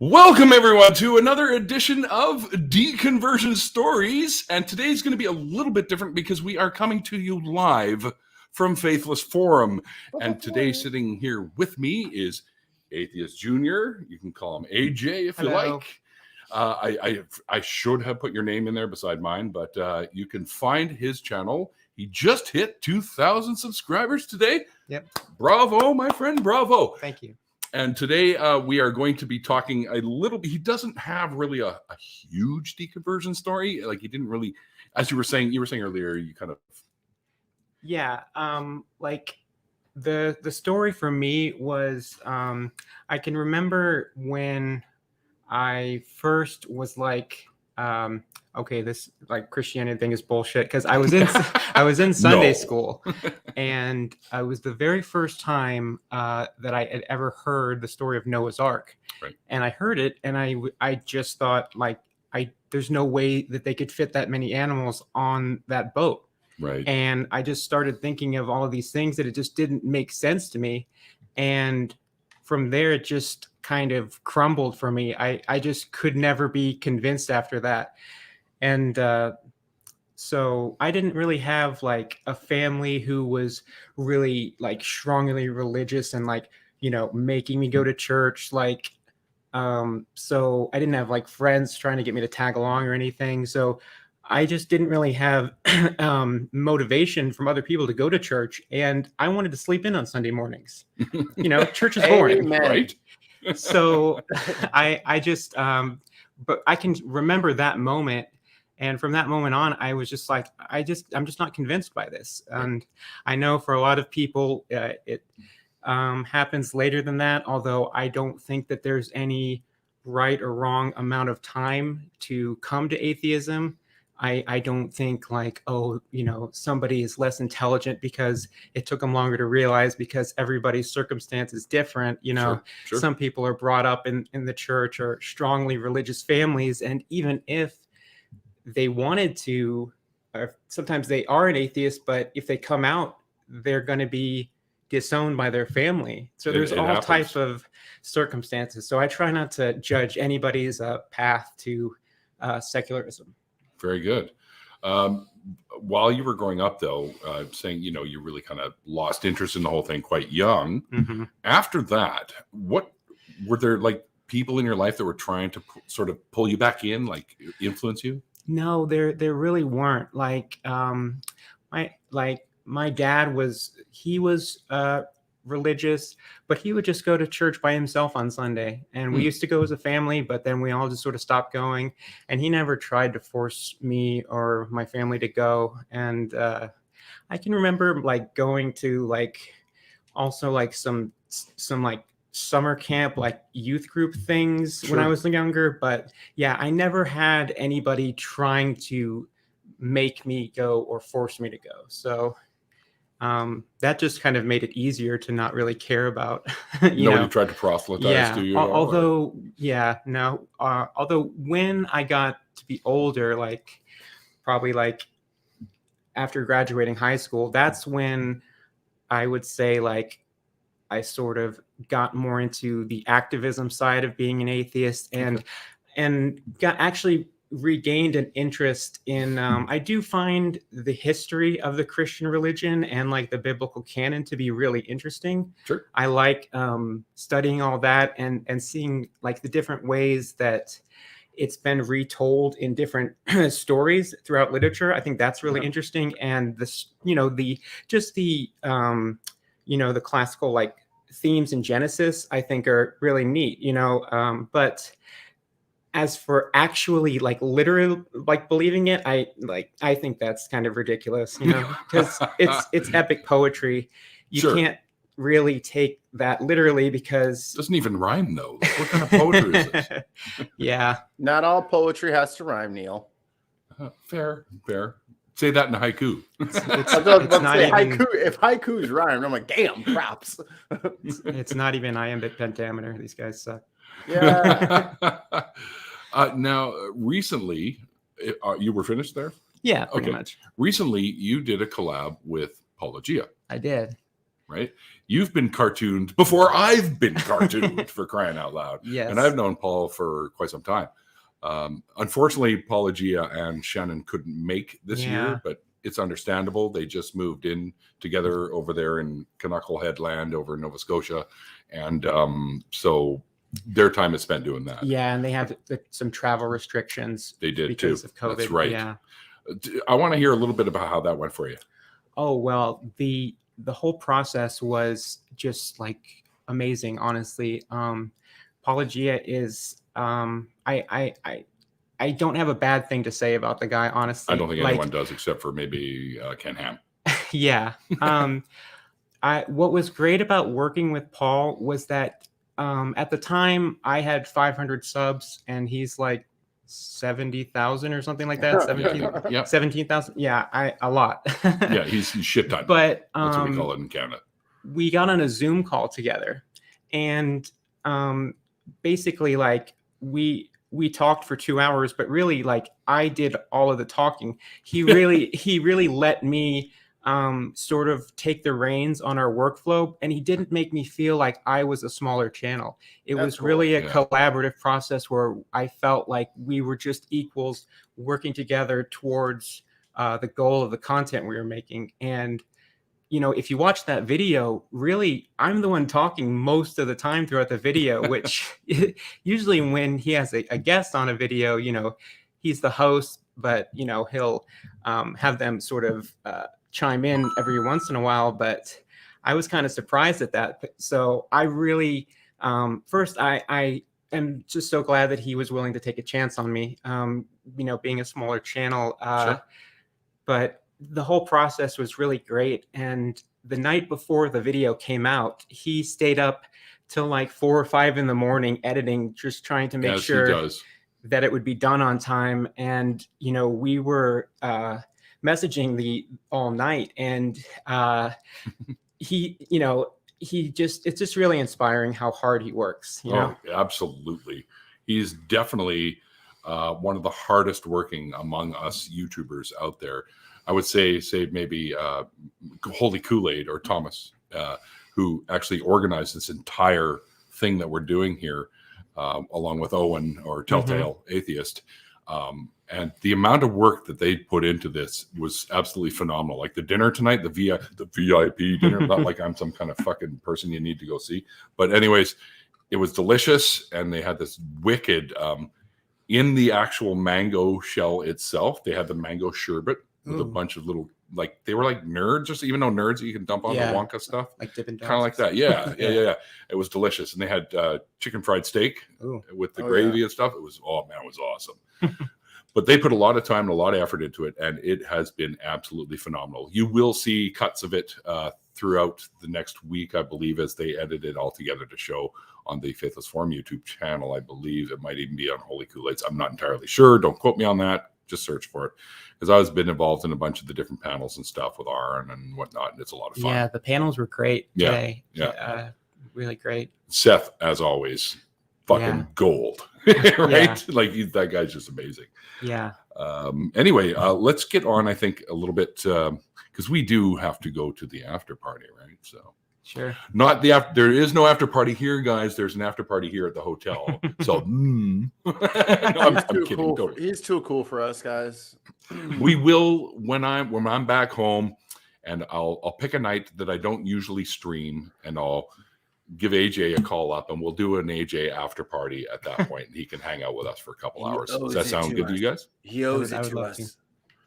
Welcome, everyone, to another edition of Deconversion Stories. And today's going to be a little bit different because we are coming to you live from Faithless Forum. And today, sitting here with me is Atheist Jr. You can call him AJ if Hello. you like. I should have put your name in there beside mine, but you can find his channel. He just hit 2,000 subscribers today. Yep. Bravo, my friend. Bravo. Thank you. And today we are going to be talking a little bit. He doesn't have really a huge deconversion story. Like he didn't really, as you were saying earlier, you kind of. Yeah. Like the story for me was, I can remember when I first was like, okay, this like Christianity thing is bullshit. Cause I was in Sunday school, and it was the very first time that I had ever heard the story of Noah's Ark. Right. And I heard it, and I just thought like, there's no way that they could fit that many animals on that boat. Right. And I just started thinking of all of these things that it just didn't make sense to me. And from there, it just kind of crumbled for me. I just could never be convinced after that. And so I didn't really have like a family who was really like strongly religious and like, making me go to church. Like, so I didn't have like friends trying to get me to tag along or anything. So I just didn't really have motivation from other people to go to church. And I wanted to sleep in on Sunday mornings. Church is boring. Right. So I just, but I can remember that moment. And from that moment on, I was just like, I'm just not convinced by this. And I know for a lot of people, it happens later than that, although I don't think that there's any right or wrong amount of time to come to atheism. I don't think like, somebody is less intelligent because it took them longer to realize, because everybody's circumstance is different. Sure. Some people are brought up in the church or strongly religious families. And even if they wanted to, or sometimes they are an atheist, but if they come out, they're going to be disowned by their family. So there's all types of circumstances. So I try not to judge anybody's path to secularism. Very good. While you were growing up, though, saying, you really kind of lost interest in the whole thing quite young. Mm-hmm. After that, what were there like people in your life that were trying to sort of pull you back in, like influence you? No, there really weren't. Like, my dad was religious, but he would just go to church by himself on Sunday. And we used to go as a family, but then we all just sort of stopped going. And he never tried to force me or my family to go. And I can remember like going to like also like some like summer camp, like youth group things when I was younger. But yeah, I never had anybody trying to make me go or force me to go. So that just kind of made it easier to not really care about. Nobody tried to proselytize to you. Although when I got to be older, like probably like after graduating high school, that's when I would say like I sort of got more into the activism side of being an atheist, and got actually regained an interest in I do find the history of the Christian religion and like the biblical canon to be really interesting. Sure. I like studying all that and seeing like the different ways that it's been retold in different stories throughout literature. I think that's really interesting. And this, the classical like themes in Genesis, I think are really neat, but as for actually like literally like believing it, I think that's kind of ridiculous, because it's epic poetry. You can't really take that literally because it doesn't even rhyme though. What kind of poetry is this? Yeah. Not all poetry has to rhyme, Neil. Fair. Say that in haiku. If haikus rhyme, I'm like, damn, props. It's not even iambic pentameter. These guys suck. Yeah. Now, recently, you were finished there? Yeah, pretty much. Recently, you did a collab with Apologia. I did. right? You've been cartooned before I've been cartooned, for crying out loud. Yes. And I've known Paul for quite some time. Unfortunately, Apologia and Shannon couldn't make this year, but it's understandable. They just moved in together over there in Knucklehead Land over in Nova Scotia. And so their time is spent doing that. Yeah, and they have some travel restrictions. They did because too. of COVID. That's right. Yeah. I want to hear a little bit about how that went for you. Oh, well, the whole process was just like amazing, honestly. Apologia is I don't have a bad thing to say about the guy, honestly. I don't think anyone does, except for maybe Ken Ham. Yeah. What was great about working with Paul was that at the time I had 500 subs and he's like 70,000 or something like that. 17,000. Yeah, a lot. Yeah, he's shit ton. But that's what we call it in Canada. We got on a Zoom call together, and basically, like we talked for 2 hours, but really, like I did all of the talking. He really let me sort of take the reins on our workflow, and he didn't make me feel like I was a smaller channel. It was cool. Really a collaborative process where I felt like we were just equals working together towards the goal of the content we were making. And you know, if you watch that video, really, I'm the one talking most of the time throughout the video, which usually when he has a guest on a video, you know, he's the host, but you know, he'll have them sort of chime in every once in a while. But I was kind of surprised at that. So I really, first, I am just so glad that he was willing to take a chance on me, you know, being a smaller channel. Sure. But the whole process was really great. And the night before the video came out, he stayed up till like 4 or 5 in the morning editing, just trying to make sure that it would be done on time. And, you know, we were messaging all night, and he, you know, it's just really inspiring how hard he works. You know? Absolutely. He's definitely one of the hardest working among us YouTubers out there. I would say maybe Holy Kool-Aid or Thomas, who actually organized this entire thing that we're doing here, along with Owen or Telltale Atheist. And the amount of work that they put into this was absolutely phenomenal. Like the dinner tonight, the VIP dinner, not like I'm some kind of fucking person you need to go see. But anyways, it was delicious. And they had this wicked, in the actual mango shell itself, they had the mango sherbet with a bunch of little, like, they were like nerds, just even though nerds that you can dump on the Wonka stuff. Like Dippin' Dots. Kind of like that. Yeah. It was delicious. And they had chicken fried steak with the gravy and stuff. It was, oh man, it was awesome. But they put a lot of time and a lot of effort into it, and it has been absolutely phenomenal. You will see cuts of it throughout the next week, I believe, as they edit it all together to show on the Faithless Forum YouTube channel. I believe it might even be on Holy Kool-Aids. I'm not entirely sure. Don't quote me on that. Just search for it, because I've been involved in a bunch of the different panels and stuff with Aaron and whatnot, and it's a lot of fun. Yeah, the panels were great today. Yeah, really great. Seth, as always, fucking gold, right? Like that guy's just amazing. Yeah. Anyway, let's get on. I think a little bit because we do have to go to the after party, right? So. Sure. Not the after. There is no after party here, guys. There's an after party here at the hotel. So, no, I'm kidding. Cool he's too cool for us, guys. We will when I'm back home, and I'll pick a night that I don't usually stream, and I'll give AJ a call up, and we'll do an AJ after party at that point, and he can hang out with us for a couple hours. Does that sound good to you guys? He owes it to us.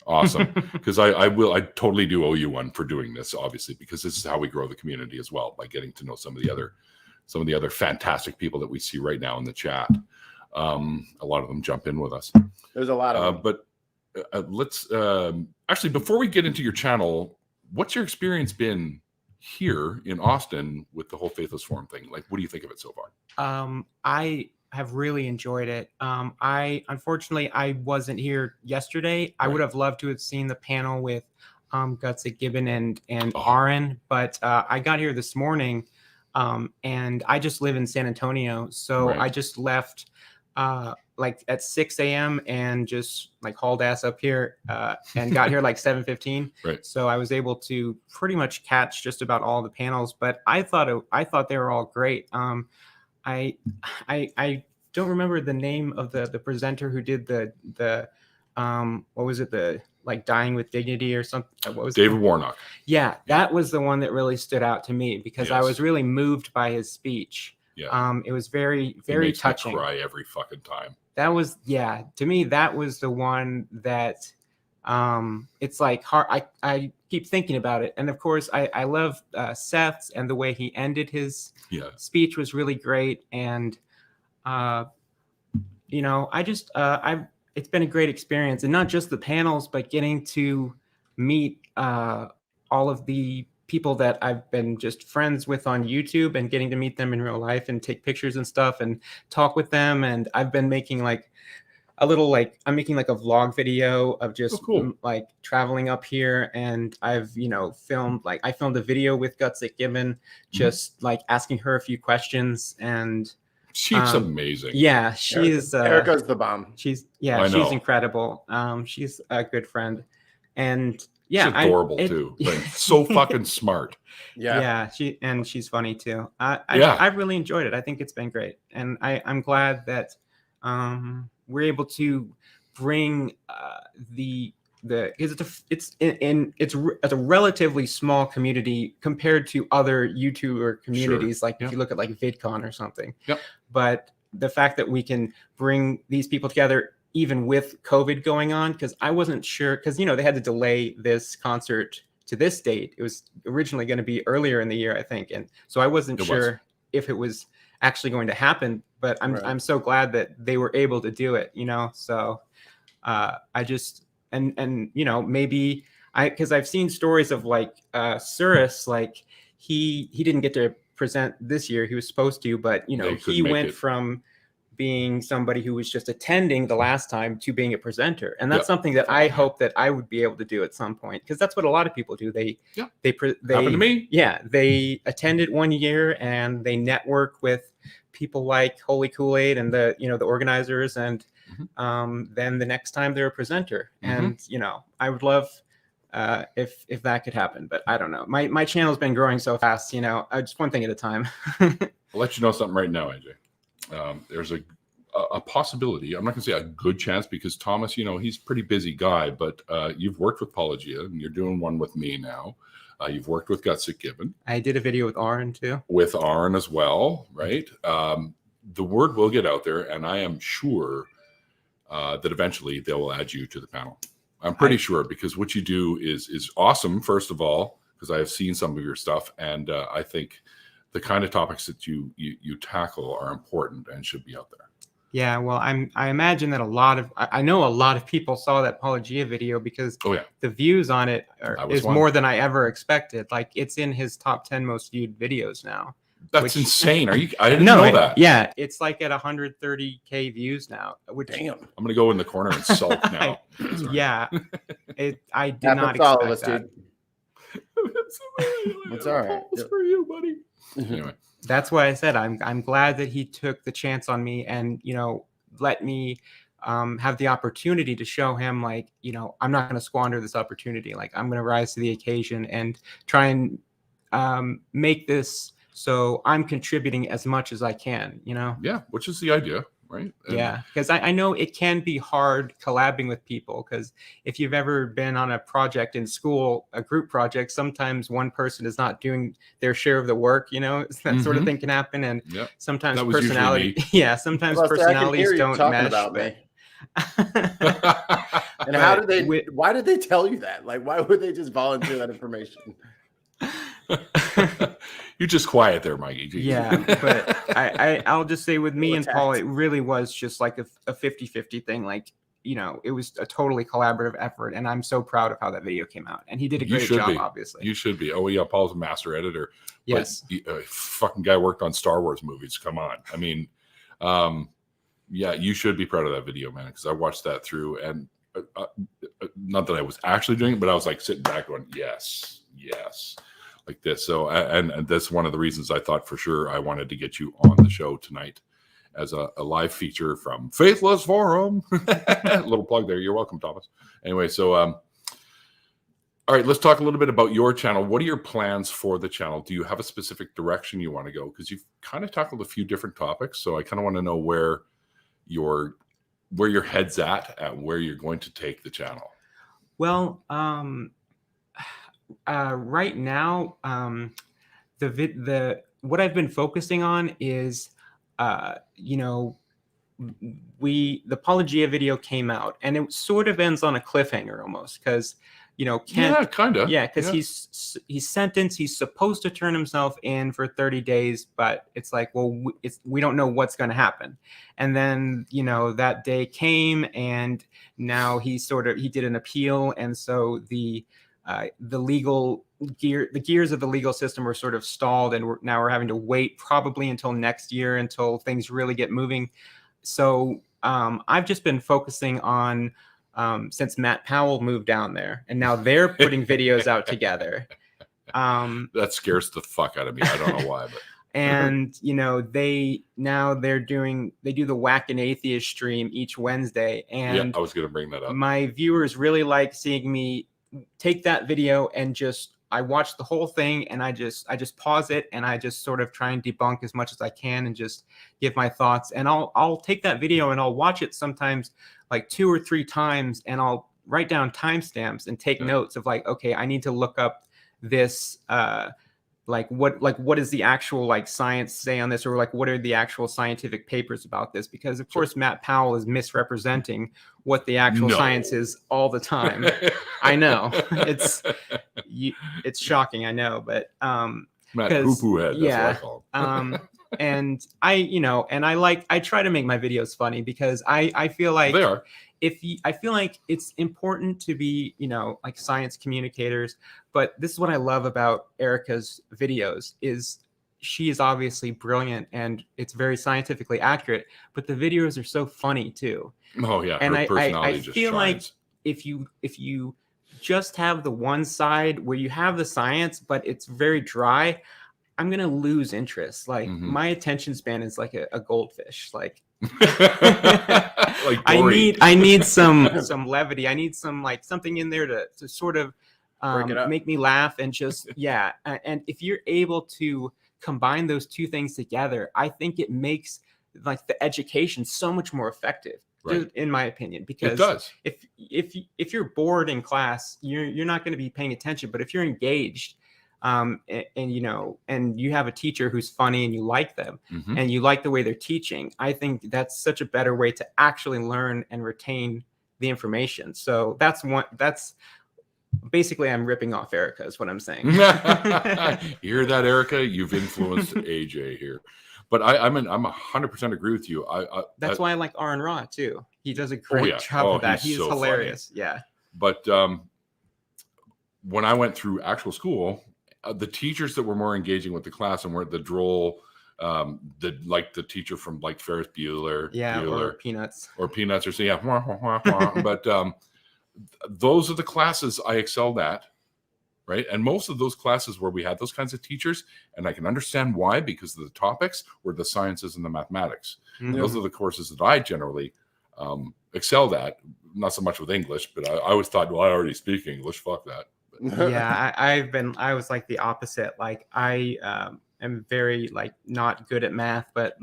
Awesome. Because I totally do owe you one for doing this, obviously, because this is how we grow the community as well, by getting to know some of the other fantastic people that we see right now in the chat. A lot of them jump in with us. There's a lot of them. But let's actually, before we get into your channel, what's your experience been here in Austin with the whole Faithless Forum thing? Like, what do you think of it so far? I have really enjoyed it. Unfortunately I wasn't here yesterday. I would have loved to have seen the panel with Gutsy Gibbon and Aaron, but I got here this morning, and I just live in San Antonio, so I just left like at 6 a.m. and just like hauled ass up here and got here like 7:15. Right. So I was able to pretty much catch just about all the panels, but I thought they were all great. I don't remember the name of the presenter who did the what was it, the like dying with dignity or something. What was David Warnock? Yeah, that was the one that really stood out to me because I was really moved by his speech. Yeah. It was very, very touching. Me cry every fucking time. That was, to me, that was the one that it's like hard. I keep thinking about it. And of course, I love Seth's, and the way he ended his speech was really great. And, you know, it's been a great experience, and not just the panels, but getting to meet all of the people that I've been just friends with on YouTube, and getting to meet them in real life and take pictures and stuff and talk with them. And I've been making like a little, I'm making like a vlog video of just like traveling up here. And I've, you know, I filmed a video with Gutsick Gibbon, just like asking her a few questions. And she's amazing. Yeah, she's Erica's the bomb. She's incredible. She's a good friend. And she's adorable too. Like, so fucking smart. Yeah. She's funny too. I really enjoyed it. I think it's been great, and I'm glad that we're able to bring it's a relatively small community compared to other YouTuber communities. Like if you look at like VidCon or something. Yep. But the fact that we can bring these people together, even with COVID going on, because I wasn't sure, because, you know, they had to delay this concert to this date. It was originally going to be earlier in the year, I think. And so I wasn't sure if it was actually going to happen, but I'm so glad that they were able to do it, you know? So I just, and, you know, maybe because I've seen stories of like Cirrus, like he didn't get to present this year. He was supposed to, but, you know, he went from being somebody who was just attending the last time to being a presenter. And that's something that I hope that I would be able to do at some point, because that's what a lot of people do. They happened to me. Yeah. They attended one year and they network with people like Holy Kool-Aid and the organizers. And then the next time they're a presenter. And, you know, I would love if that could happen, but I don't know. My channel's been growing so fast, you know, just one thing at a time. I'll let you know something right now, AJ. There's a possibility. I'm not going to say a good chance, because Thomas, you know, he's a pretty busy guy, but you've worked with Apologia, and you're doing one with me now. You've worked with Gutsick Gibbon. I did a video with Aaron too. With Aaron as well, right? The word will get out there, and I am sure that eventually they will add you to the panel. I'm pretty sure, because what you do is awesome, first of all, because I have seen some of your stuff, and I think the kind of topics that you tackle are important and should be out there. Yeah, well, I imagine that I know a lot of people saw that Apologia video, because the views on it is more than I ever expected. Like, it's in his top 10 most viewed videos now. That's insane. I didn't know that. Yeah, it's like at 130K views now. Damn. I'm gonna go in the corner and sulk now. Yeah, I did not expect that. It's all right. It's for you, buddy. Anyway, that's why I said I'm glad that he took the chance on me, and, you know, let me have the opportunity to show him, like, you know, I'm not going to squander this opportunity. Like, I'm going to rise to the occasion and try and make this so I'm contributing as much as I can, you know? Yeah, which is the idea, right? Yeah, because I know it can be hard collabing with people, because if you've ever been on a project in school, a group project, sometimes one person is not doing their share of the work, you know, that sort of thing can happen. And sometimes personality, sometimes personalities don't mesh. And how did they, why did they tell you that? Like, why would they just volunteer that information? You're just quiet there, Mikey. Yeah, but I'll just say, with me and Paul, it really was just like a 50-50 thing. Like, you know, it was a totally collaborative effort, and I'm so proud of how that video came out. And he did a great job, obviously. You should be. Oh, yeah, Paul's a master editor. Yes. Fucking guy worked on Star Wars movies. Come on. I mean, yeah, you should be proud of that video, man, because I watched that through, and not that I was actually doing it, but I was like sitting back going, yes, like this. So, and that's one of the reasons I thought for sure I wanted to get you on the show tonight as a live feature from Faithless Forum. A little plug there. You're welcome, Thomas. Anyway, so all right, let's talk a little bit about your channel. What are your plans for the channel? Do you have a specific direction you want to go? Because you've kind of tackled a few different topics, so I kind of want to know where your head's at where you're going to take the channel. Well, right now, what I've been focusing on is, the Apologia video came out, and it sort of ends on a cliffhanger almost, because Kent, yeah, kind of, because he's sentenced, he's supposed to turn himself in for 30 days, but it's like, well, we don't know what's going to happen. And then that day came, and now he did an appeal, and so the gears of the legal system were sort of stalled, and we're having to wait probably until next year until things really get moving. So I've just been focusing on, since Matt Powell moved down there, and now they're putting videos out together. That scares the fuck out of me. I don't know why, but and they do the Whack an Atheist stream each Wednesday, and I was going to bring that up. My viewers really like seeing me take that video and I watch the whole thing, and I just pause it, and I just sort of try and debunk as much as I can and just give my thoughts. And I'll take that video and I'll watch it sometimes like 2 or 3 times, and I'll write down timestamps and take notes of like, okay, I need to look up this, what does the actual science say on this, or what are the actual scientific papers about this? Because of course Matt Powell is misrepresenting what the actual science is all the time. I know it's shocking, I know, but Matt poo-poo head, that's what I call him. And I try to make my videos funny, because I feel like they are. I feel like it's important to be, science communicators, but this is what I love about Erica's videos is she is obviously brilliant and it's very scientifically accurate, but the videos are so funny too. Oh yeah. And her personality just feel shines. like if you just have the one side where you have the science, but it's very dry, I'm going to lose interest. My attention span is like a goldfish. I need some levity. I need some something in there to sort of make me laugh, and just and if you're able to combine those two things together, I think it makes the education so much more effective, in my opinion, because it does. If you're bored in class, you're not going to be paying attention, but if you're engaged, and you have a teacher who's funny and you like them, and you like the way they're teaching, I think that's such a better way to actually learn and retain the information. So that's basically, I'm ripping off Erica is what I'm saying. You hear that, Erica? You've influenced AJ here. But I'm 100% agree with you. That's why I like Aaron Ra too. He does a great job of that. He's so hilarious. Funny. Yeah. But when I went through actual school, the teachers that were more engaging with the class and weren't the droll, the teacher from Ferris Bueller, or Peanuts, or so but those are the classes I excelled at, right? And most of those classes where we had those kinds of teachers, and I can understand why, because of the topics were the sciences and the mathematics. Those are the courses that I generally excelled at. Not so much with English, but I always thought, well, I already speak English. Fuck that. Yeah, I was the opposite. I am very not good at math, but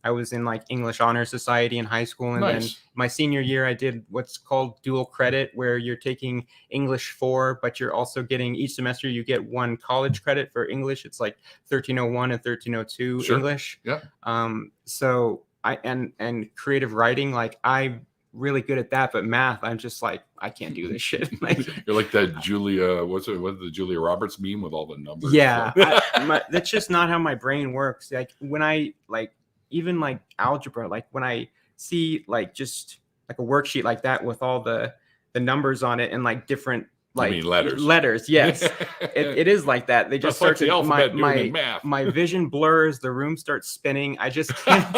I was in English Honor Society in high school, and then my senior year I did what's called dual credit, where you're taking English 4, but you're also getting each semester you get 1 college credit for English. It's 1301 and 1302 English. Yeah. So and creative writing, I'm really good at that, but math, I'm just I can't do this shit. You're like that Julia, what's the Julia Roberts meme with all the numbers? Yeah, that's just not how my brain works. When I even algebra, when I see just a worksheet like that with all the numbers on it and different you mean letters. Letters, yes. it is like that. They just start the alphabet doing in math. My vision blurs, the room starts spinning. I just can't.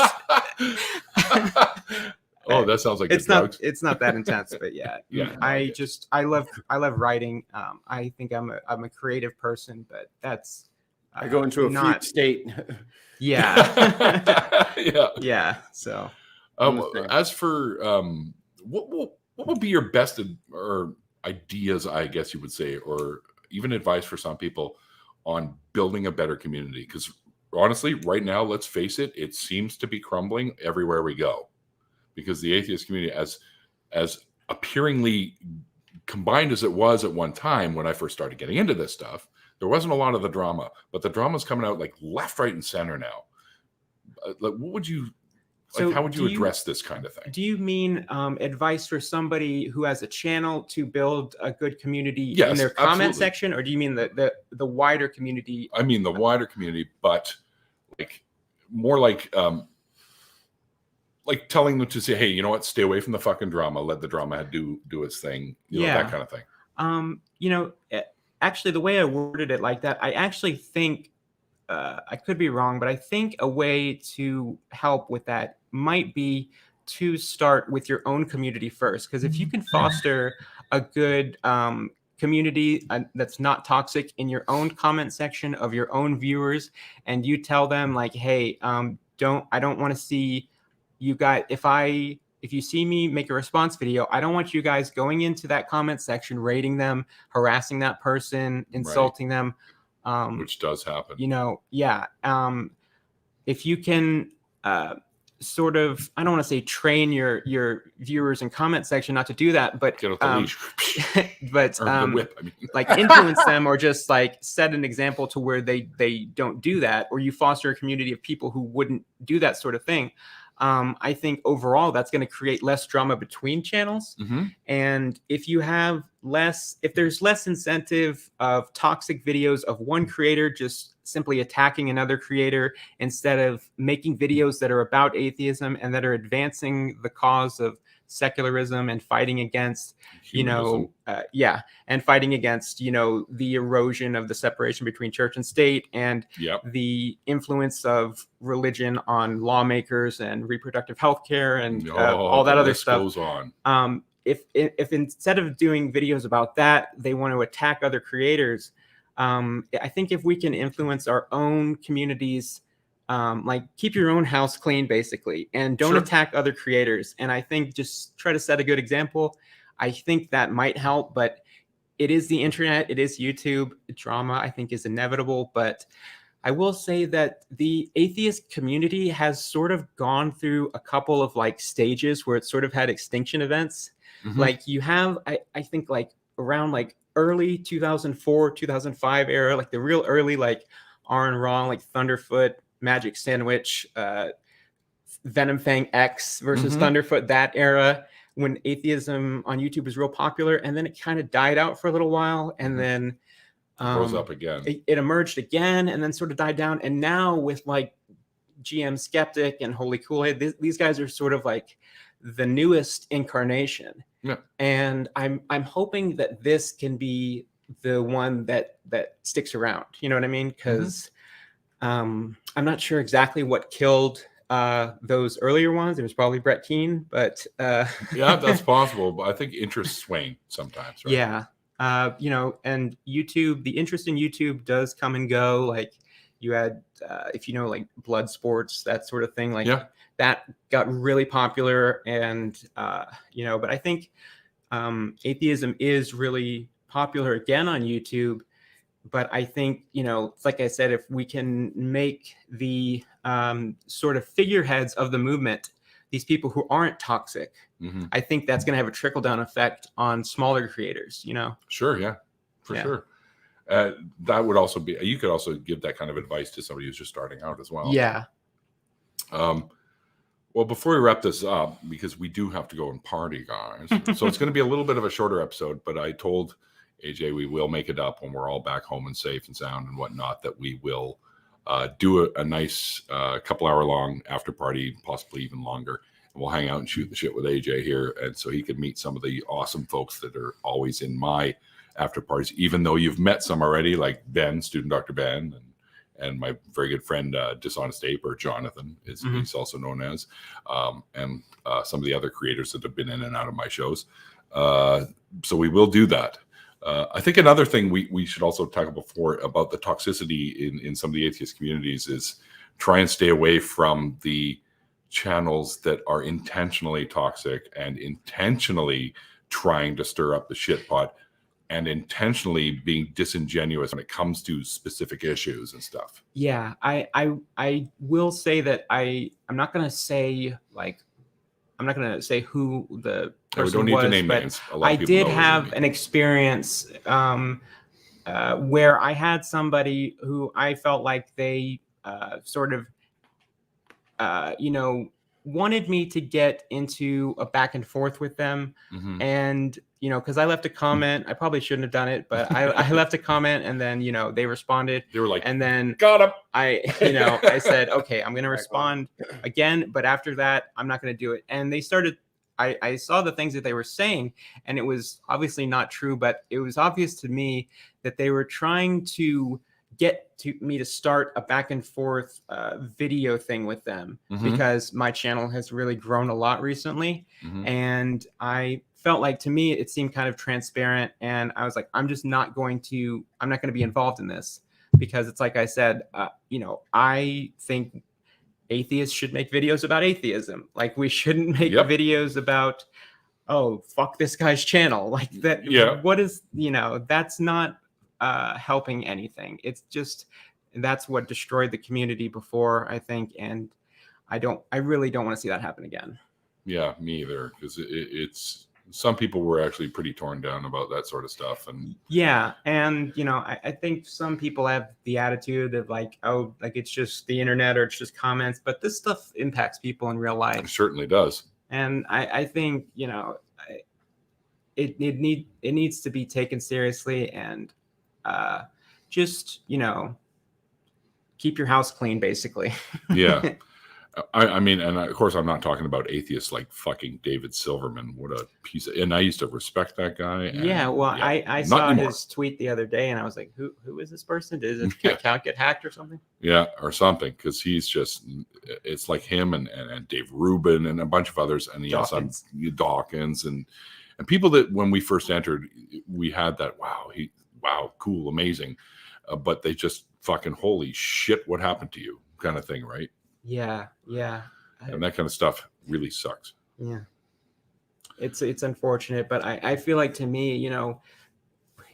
Oh, that sounds like it's not that intense, but yeah. I love writing. I think I'm a creative person, but that's I go into a fugue state. Yeah. Yeah. Yeah. So as for what would be your best or ideas, I guess you would say, or even advice for some people on building a better community? Because honestly, right now, let's face it, it seems to be crumbling everywhere we go. Because the atheist community, as appearingly combined as it was at one time when I first started getting into this stuff, there wasn't a lot of the drama, but the drama's coming out like left, right, and center now. Like, what would you, like, how would you address this kind of thing? Do you mean advice for somebody who has a channel to build a good community in their comment section, or do you mean the wider community? I mean the wider community, but like more like telling them to say, hey, you know what, stay away from the fucking drama, let the drama do its thing, you know, that kind of thing. You know, actually, the way I worded it like that, I actually think, I could be wrong, but I think a way to help with that might be to start with your own community first. Because if you can foster a good community that's not toxic in your own comment section of your own viewers, and you tell them like, hey, I don't want to see you guys, if you see me make a response video, I don't want you guys going into that comment section, rating them, harassing that person, insulting them. Which does happen. You know, yeah. If you can sort of, I don't want to say train your viewers in comment section not to do that, but get off the leash. But the whip, I mean. like influence them, or just like set an example to where they don't do that, or you foster a community of people who wouldn't do that sort of thing. I think overall that's going to create less drama between channels. Mm-hmm. And if there's less incentive of toxic videos of one creator just simply attacking another creator, instead of making videos that are about atheism and that are advancing the cause of secularism and fighting against, and fighting against, the erosion of the separation between church and state, and the influence of religion on lawmakers and reproductive health care and all that other stuff goes on. If instead of doing videos about that, they want to attack other creators, I think if we can influence our own communities, like keep your own house clean, basically, and don't attack other creators. And I think just try to set a good example. I think that might help, but it is the internet. It is YouTube. Drama, I think, is inevitable. But I will say that the atheist community has sort of gone through a couple of like stages where it sort of had extinction events. Mm-hmm. Like you have, I think like around like early 2004, 2005 era, like the real early, like R and Wrong, like Thunderfoot, Magic Sandwich, Venom Fang X versus Thunderfoot, that era when atheism on YouTube was real popular. And then it kind of died out for a little while. And then rose up again. It emerged again and then sort of died down. And now with like GM Skeptic and Holy Kool-Aid, these guys are sort of like the newest incarnation. Yeah. And I'm hoping that this can be the one that sticks around. You know what I mean? Because I'm not sure exactly what killed those earlier ones. It was probably Brett Keane, but yeah, that's possible. But I think interests swing sometimes. Right? Yeah. And YouTube, the interest in YouTube does come and go. Like you had, if you know, like blood sports, that sort of thing, like that got really popular. And, but I think atheism is really popular again on YouTube. But I think, like I said, if we can make the sort of figureheads of the movement, these people who aren't toxic, I think that's going to have a trickle-down effect on smaller creators, Sure, yeah, for sure. That would also be, you could also give that kind of advice to somebody who's just starting out as well. Yeah. Well, before we wrap this up, because we do have to go and party, guys, so it's going to be a little bit of a shorter episode, but I told AJ we will make it up when we're all back home and safe and sound and whatnot, that we will do a nice couple-hour long after party, possibly even longer. And we'll hang out and shoot the shit with AJ here, and so he can meet some of the awesome folks that are always in my after parties, even though you've met some already, like Ben, Student Dr. Ben, and my very good friend Dishonest Ape, or Jonathan, he's also known as, and some of the other creators that have been in and out of my shows. So we will do that. I think another thing we should also tackle before about the toxicity in some of the atheist communities is try and stay away from the channels that are intentionally toxic and intentionally trying to stir up the shit pot and intentionally being disingenuous when it comes to specific issues and stuff. Yeah, I will say that I'm not gonna say who the Yeah, we person don't need was, to name but names. A lot I of people did know who have they an mean. experience where I had somebody who I felt like they sort of wanted me to get into a back and forth with them. Mhm. And, because I left a comment, I probably shouldn't have done it, but I left a comment and then, they responded. They were like, And then got him. I said, okay, I'm going to respond again. But after that, I'm not going to do it. And they started, I saw the things that they were saying, and it was obviously not true, but it was obvious to me that they were trying to get me to start a back and forth video thing with them because my channel has really grown a lot recently. And I felt like, to me, it seemed kind of transparent. And I was like, I'm not going to be involved in this, because it's like I said, I think atheists should make videos about atheism. Like, we shouldn't make videos about, oh, fuck this guy's channel. Like that. Yeah. What is, that's not helping anything. It's just, that's what destroyed the community before, I think. And I really don't want to see that happen again. Yeah, me either. Because it's, some people were actually pretty torn down about that sort of stuff. And yeah. And, I think some people have the attitude of like, oh, like it's just the internet or it's just comments, but this stuff impacts people in real life. it certainly does. And I think, it needs to be taken seriously, and just, keep your house clean, basically. Yeah. I mean, and of course, I'm not talking about atheists like fucking David Silverman. What a piece of, and I used to respect that guy. And, yeah, well, yeah, I saw his tweet the other day, and I was like, who is this person? Did his account get hacked or something? Yeah, or something, because he's just, it's like him and Dave Rubin and a bunch of others, and Dawkins. Dawkins and people that when we first entered, we had that, wow, cool, amazing, but they just fucking, holy shit, what happened to you kind of thing, right? Yeah. And that kind of stuff really sucks. Yeah. It's unfortunate, but I feel like, to me,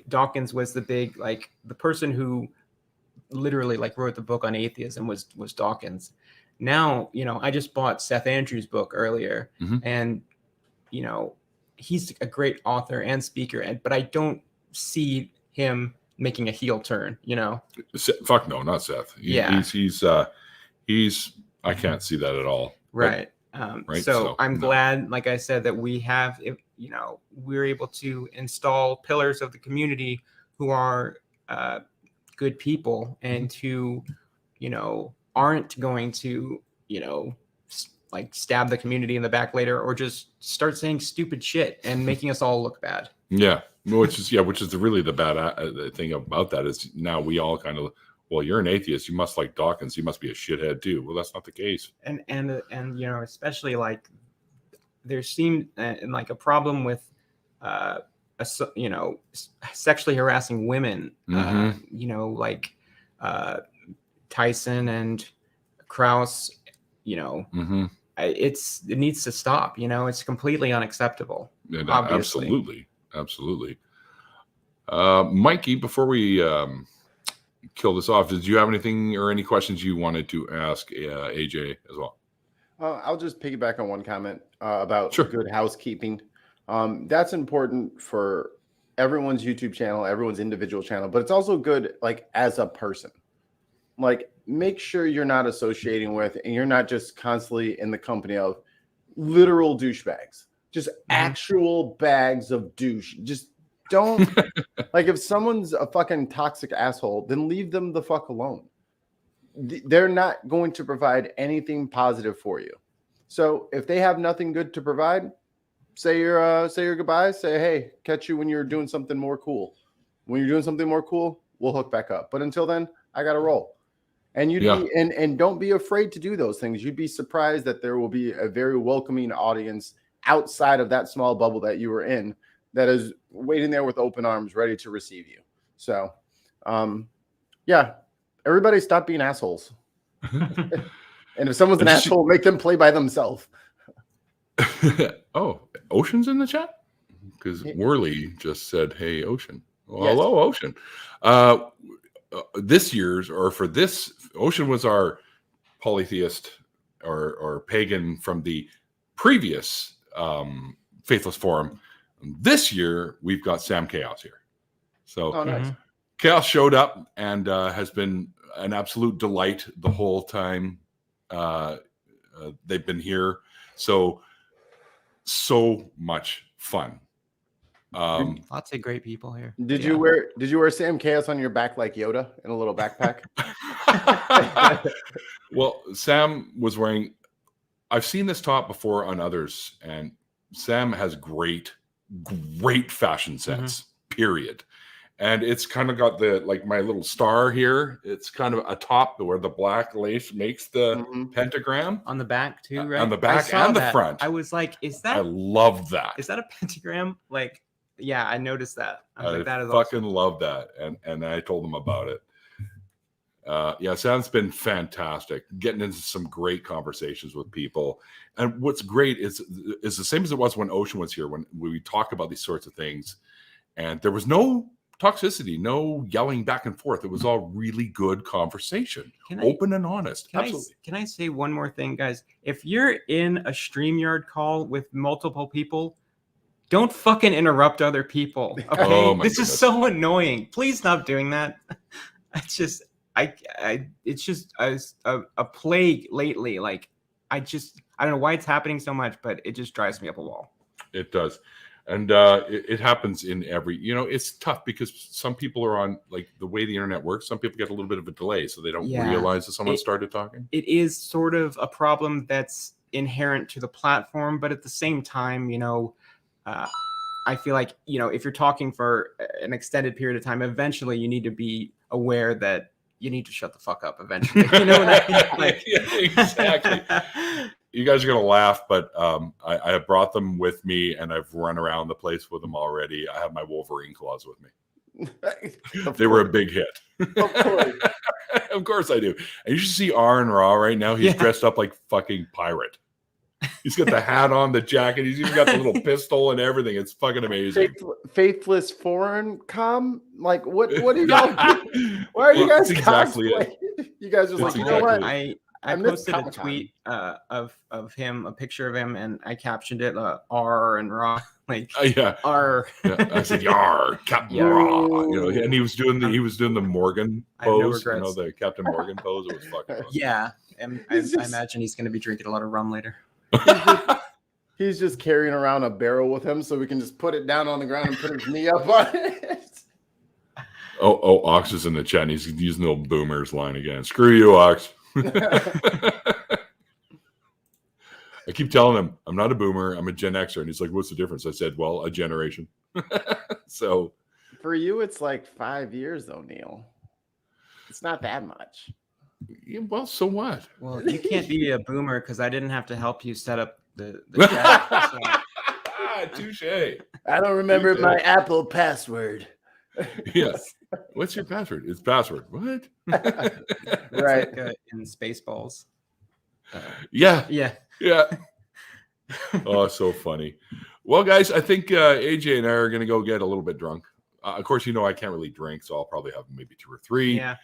Dawkins was the big, like, the person who literally like wrote the book on atheism was Dawkins. Now, I just bought Seth Andrews' book earlier, and, he's a great author and speaker, but I don't see him making a heel turn, Fuck no, not Seth. He's I can't see that at all. Right. Right. So I'm glad, like I said, that we have, we're able to install pillars of the community who are good people, and who, aren't going to, like stab the community in the back later, or just start saying stupid shit and making us all look bad. Yeah. Which is really the bad thing about that, is now we all kind of, well, you're an atheist, you must like Dawkins, you must be a shithead too. Well, that's not the case. And especially like there seemed like a problem with sexually harassing women, like Tyson and Krause, it needs to stop. It's completely unacceptable. Yeah, obviously. Absolutely. Mikey, before we kill this off, did you have anything or any questions you wanted to ask AJ as well? I'll just piggyback on one comment about good housekeeping. That's important for everyone's YouTube channel, everyone's individual channel, but it's also good, like, as a person. Like, make sure you're not associating with, and you're not just constantly in the company of literal douchebags, just actual bags of douche. Just don't, like, if someone's a fucking toxic asshole, then leave them the fuck alone. They're not going to provide anything positive for you. So if they have nothing good to provide, say your goodbyes. Say, hey, catch you when you're doing something more cool. When you're doing something more cool, we'll hook back up. But until then, I got to roll. And and don't be afraid to do those things. You'd be surprised that there will be a very welcoming audience outside of that small bubble that you were in, that is waiting there with open arms, ready to receive you. So, yeah, everybody stop being assholes. And if someone's an asshole, make them play by themselves. Oh, Ocean's in the chat? Because Worley just said, hey, Ocean. Well, yes. Hello, Ocean. This year's, or for this, Ocean was our polytheist or pagan from the previous Faithless Forum. This year, we've got Sam Chaos here. So nice. Chaos showed up and has been an absolute delight the whole time they've been here. So much fun. Lots of great people here. Did you wear Sam Chaos on your back like Yoda in a little backpack? Well, Sam was wearing, I've seen this top before on others, and Sam has great fashion sense, period. And it's kind of got the, like my little star here. It's kind of a top where the black lace makes the pentagram. On the back too, right? On the back and the front. I was like, I love that. Is that a pentagram? Like, yeah, I noticed that. I was like, that is fucking awesome. Love that. And I told them about it. Yeah, Sam's been fantastic, getting into some great conversations with people. And what's great is the same as it was when Ocean was here, when we talk about these sorts of things. And there was no toxicity, no yelling back and forth. It was all really good conversation, open and honest. Absolutely. Can I say one more thing, guys? If you're in a StreamYard call with multiple people, don't fucking interrupt other people. Okay, this is so annoying. Please stop doing that. It's just, it's just a plague lately. Like, I don't know why it's happening so much, but it just drives me up a wall. It does. And it happens in every, it's tough because some people are on, like the way the internet works, some people get a little bit of a delay, so they don't realize that someone started talking. It is sort of a problem that's inherent to the platform, but at the same time, I feel like, if you're talking for an extended period of time, eventually you need to be aware that you need to shut the fuck up eventually. You know what I mean? Like, exactly. You guys are going to laugh, but I have brought them with me, and I've run around the place with them already. I have my Wolverine claws with me. They were a big hit. Of course. Of course I do. And you should see Aaron Raw right now. He's dressed up like fucking pirate. He's got the hat on, the jacket. He's even got the little pistol and everything. It's fucking amazing. Faithless Forum like what do you guys do? Why are you guys exactly it? You guys are like, you know what? I posted a tweet of him, a picture of him, and I captioned it R and Raw, like R. Yeah, I said Yar, Captain Raw, and he was doing the Morgan pose, the Captain Morgan pose. It was fucking awesome. Yeah, and I imagine he's going to be drinking a lot of rum later. He's just carrying around a barrel with him, so we can just put it down on the ground and put his knee up on it. Oh, Ox is in the chat. And he's using the old boomers line again. Screw you, Ox. I keep telling him I'm not a boomer, I'm a Gen Xer, and he's like, what's the difference? I said, well, a generation. So for you it's like 5 years though, Neil. It's not that much. Yeah, well, so what? Well, you can't be a boomer because I didn't have to help you set up the chat. So. Touche. I don't remember my Apple password. Yes. What's your password? It's password. What? Right. Like, in Spaceballs. Yeah. Yeah. Oh, so funny. Well, guys, I think AJ and I are going to go get a little bit drunk. Of course, I can't really drink, so I'll probably have maybe 2 or 3. Yeah.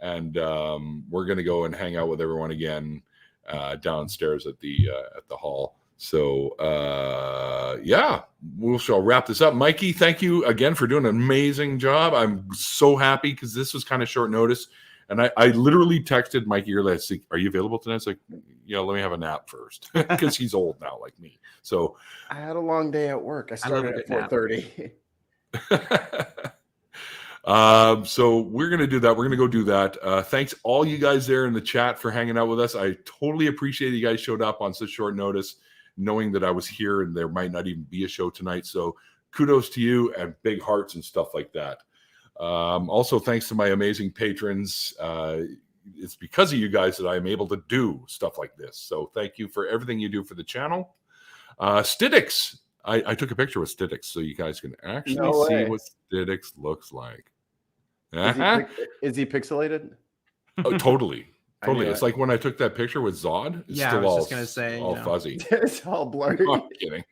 And we're going to go and hang out with everyone again downstairs at the hall. So, we shall wrap this up. Mikey, thank you again for doing an amazing job. I'm so happy because this was kind of short notice. And I literally texted Mikey earlier. I said, are you available tonight? It's like, let me have a nap first because he's old now like me. So I had a long day at work. I started at 4:30. So we're going to do that. We're going to go do that. Thanks all you guys there in the chat for hanging out with us. I totally appreciate you guys showed up on such short notice, knowing that I was here and there might not even be a show tonight. So kudos to you and big hearts and stuff like that. Also, thanks to my amazing patrons. It's because of you guys that I'm able to do stuff like this. So thank you for everything you do for the channel. Stidix, I took a picture with Stitix so you guys can actually No see way. what Stitix looks like. Is he pixelated? Oh, totally. Totally. knew It's it. like when I took that picture with Zod, it's Yeah, I still was all, just gonna say, all you know. fuzzy. It's all blurry. No, I'm kidding.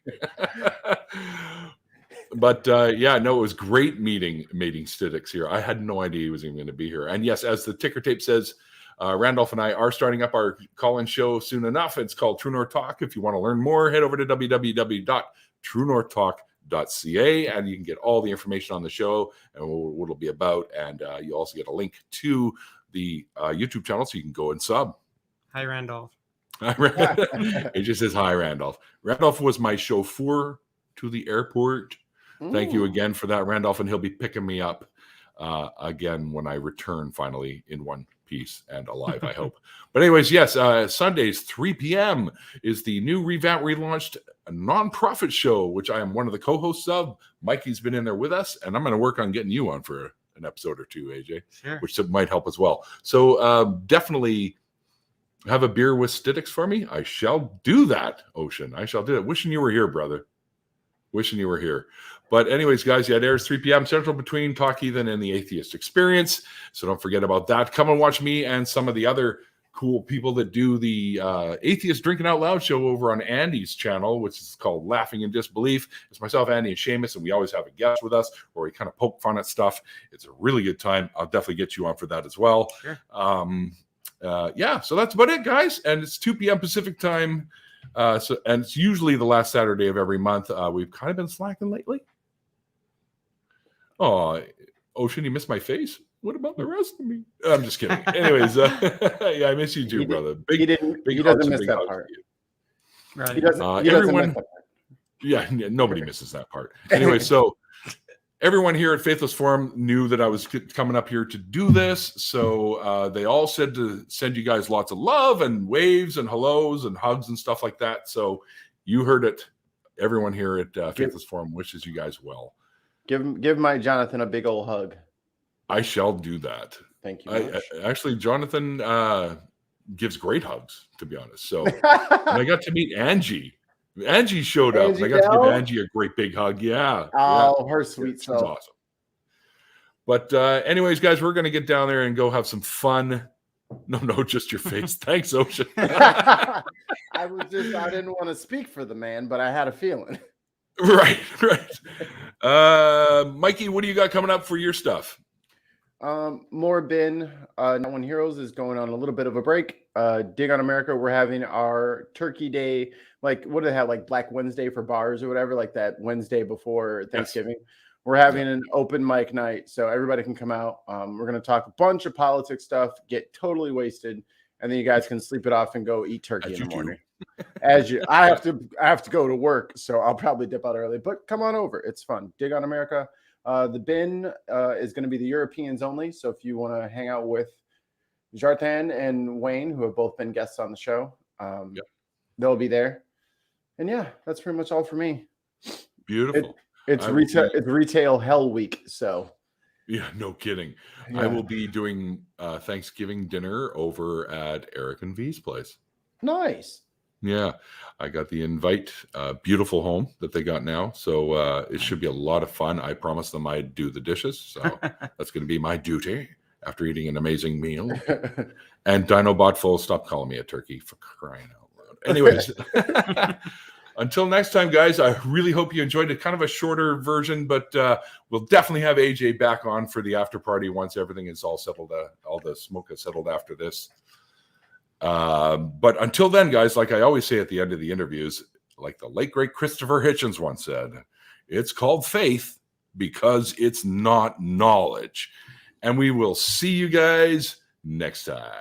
But yeah, no, it was great meeting Stitix here. I had no idea he was even going to be here. And yes, as the ticker tape says, Randolph and I are starting up our call-in show soon enough. It's called True North Talk. If you want to learn more, head over to www.truenorthtalk.ca and you can get all the information on the show and what it'll be about. And you also get a link to the YouTube channel so you can go and sub. Hi, Randolph. It just says, hi, Randolph. Randolph was my chauffeur to the airport. Thank you again for that, Randolph. And he'll be picking me up again when I return finally in one piece and alive, I hope. But anyways, yes, Sundays, 3 p.m. is the new revamped, relaunched nonprofit show, which I am one of the co-hosts of. Mikey's been in there with us, and I'm going to work on getting you on for an episode or two, AJ, Sure. which might help as well. So definitely have a beer with Stitix for me. I shall do that, Ocean. I shall do it. Wishing you were here, brother. Wishing you were here. But anyways, guys, yeah, it airs 3 p.m. Central between Talk Heathen and the Atheist Experience. So don't forget about that. Come and watch me and some of the other cool people that do the Atheist Drinking Out Loud show over on Andy's channel, which is called Laughing in Disbelief. It's myself, Andy, and Seamus, and we always have a guest with us where we kind of poke fun at stuff. It's a really good time. I'll definitely get you on for that as well. Sure. Yeah, so that's about it, guys. And it's 2 p.m. Pacific time. And it's usually the last Saturday of every month. We've kind of been slacking lately. Oh, Ocean, you missed my face? What about the rest of me? I'm just kidding. Anyways, yeah, I miss you too, brother. He doesn't miss that part. Right. He doesn't miss everyone, that part. yeah, nobody misses that part. Anyway, so everyone here at Faithless Forum knew that I was coming up here to do this. So they all said to send you guys lots of love and waves and hellos and hugs and stuff like that. So you heard it. Everyone here at Faithless Forum wishes you guys well. Give my Jonathan a big old hug. I shall do that. Thank you. Actually, Jonathan gives great hugs, to be honest. So and I got to meet Angie. Angie showed up. And I got to give Angie a great big hug. Yeah. Oh, yeah. her sweet self. She's awesome. But anyways, guys, we're going to get down there and go have some fun. No, just your face. Thanks, Ocean. I didn't want to speak for the man, but I had a feeling. Right. Mikey, what do you got coming up for your stuff? More bin. Not One Heroes is going on a little bit of a break. Dig on America, we're having our Turkey Day, like what do they have, like Black Wednesday for bars or whatever, like that Wednesday before Thanksgiving. Yes. We're having an open mic night, so everybody can come out. We're going to talk a bunch of politics stuff, get totally wasted, and then you guys can sleep it off and go eat turkey in the morning. I have to go to work, so I'll probably dip out early, but come on over. It's fun. Dig on America. The bin is going to be the Europeans only. So if you want to hang out with Jartan and Wayne, who have both been guests on the show, they'll be there. And yeah, that's pretty much all for me. Beautiful. It's retail hell week. So yeah, no kidding. Yeah. I will be doing Thanksgiving dinner over at Eric and V's place. Nice. Yeah, I got the invite. Beautiful home that they got now. So it should be a lot of fun. I promised them I'd do the dishes. So that's going to be my duty after eating an amazing meal. And Dinobot Full, stop calling me a turkey, for crying out loud. Anyways, until next time, guys, I really hope you enjoyed it. Kind of a shorter version, but we'll definitely have AJ back on for the after party once everything is all settled. All the smoke is settled after this. But until then, guys, like I always say at the end of the interviews, like the late great Christopher Hitchens once said, it's called faith because it's not knowledge. And we will see you guys next time.